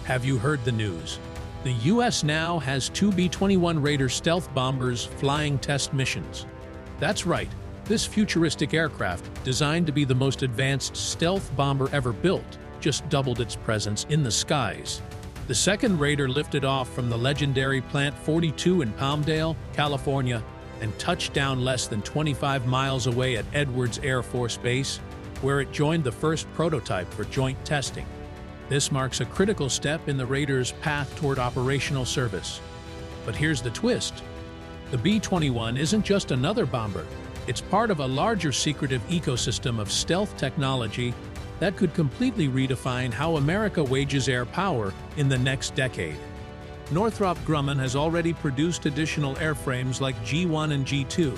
Have you heard the news? The US now has two B-21 Raider stealth bombers flying test missions. That's right, this futuristic aircraft, designed to be the most advanced stealth bomber ever built, just doubled its presence in the skies. The second Raider lifted off from the legendary Plant 42 in Palmdale, California, and touched down less than 25 miles away at Edwards Air Force Base, where it joined the first prototype for joint testing. This marks a critical step in the Raider's path toward operational service. But here's the twist. The B-21 isn't just another bomber. It's part of a larger secretive ecosystem of stealth technology that could completely redefine how America wages air power in the next decade. Northrop Grumman has already produced additional airframes like G1 and G2,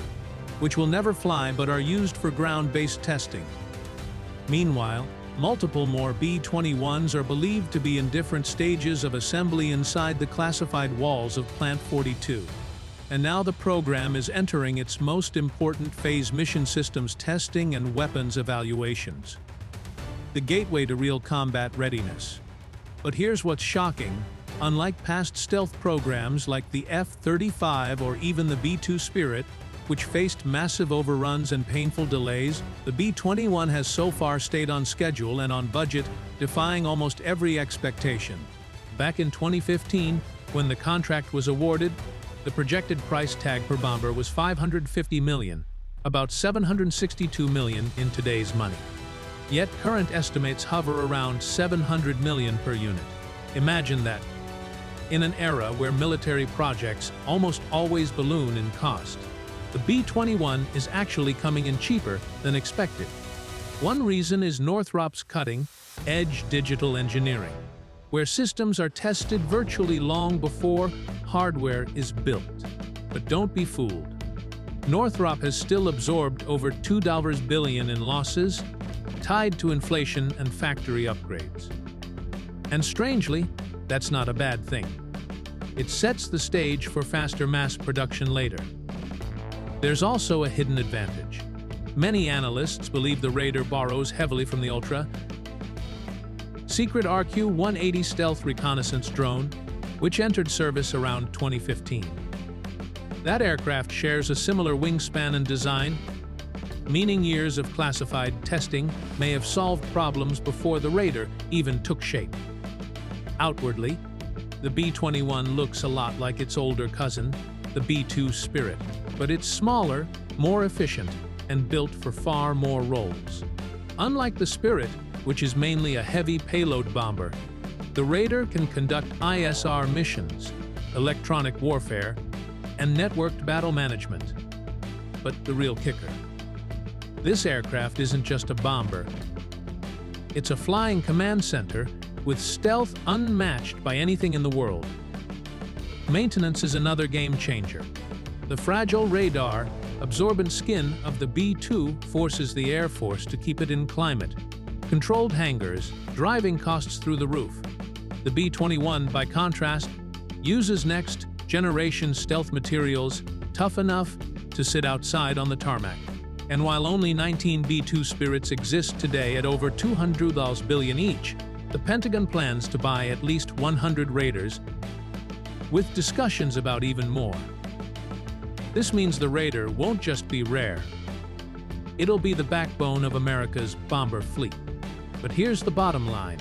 which will never fly but are used for ground-based testing. Meanwhile, multiple more B-21s are believed to be in different stages of assembly inside the classified walls of Plant 42. And now the program is entering its most important phase: mission systems testing and weapons evaluations. The gateway to real combat readiness. But here's what's shocking. Unlike past stealth programs like the F-35 or even the B-2 Spirit, which faced massive overruns and painful delays, the B-21 has so far stayed on schedule and on budget, defying almost every expectation. Back in 2015, when the contract was awarded, the projected price tag per bomber was $550 million, about $762 million in today's money. Yet current estimates hover around $700 million per unit. Imagine that. In an era where military projects almost always balloon in cost, the B-21 is actually coming in cheaper than expected. One reason is Northrop's cutting-edge digital engineering, where systems are tested virtually long before hardware is built. But don't be fooled. Northrop has still absorbed over $2 billion in losses tied to inflation and factory upgrades. And strangely, that's not a bad thing. It sets the stage for faster mass production later. There's also a hidden advantage. Many analysts believe the Raider borrows heavily from the ultra-secret RQ-180 stealth reconnaissance drone, which entered service around 2015. That aircraft shares a similar wingspan and design, meaning years of classified testing may have solved problems before the Raider even took shape. Outwardly, the B-21 looks a lot like its older cousin, the B-2 Spirit, but it's smaller, more efficient, and built for far more roles. Unlike the Spirit, which is mainly a heavy payload bomber, the Raider can conduct ISR missions, electronic warfare, and networked battle management. But the real kicker. This aircraft isn't just a bomber. It's a flying command center with stealth unmatched by anything in the world. Maintenance is another game changer. The fragile radar, absorbent skin of the B-2 forces the Air Force to keep it in climate. Controlled hangars, driving costs through the roof. The B-21, by contrast, uses next-generation stealth materials tough enough to sit outside on the tarmac. And while only 19 B-2 Spirits exist today at over $200 billion each, the Pentagon plans to buy at least 100 Raiders, with discussions about even more. This means the Raider won't just be rare. It'll be the backbone of America's bomber fleet. But here's the bottom line.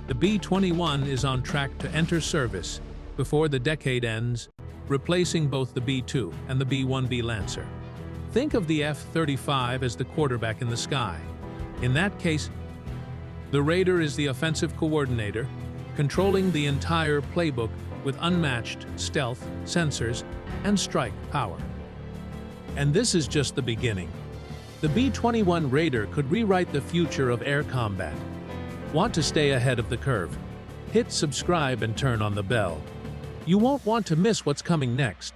The B-21 is on track to enter service before the decade ends, replacing both the B-2 and the B-1B Lancer. Think of the F-35 as the quarterback in the sky. In that case, the Raider is the offensive coordinator, controlling the entire playbook with unmatched stealth, sensors, and strike power. And this is just the beginning. The B-21 Raider could rewrite the future of air combat. Want to stay ahead of the curve? Hit subscribe and turn on the bell. You won't want to miss what's coming next.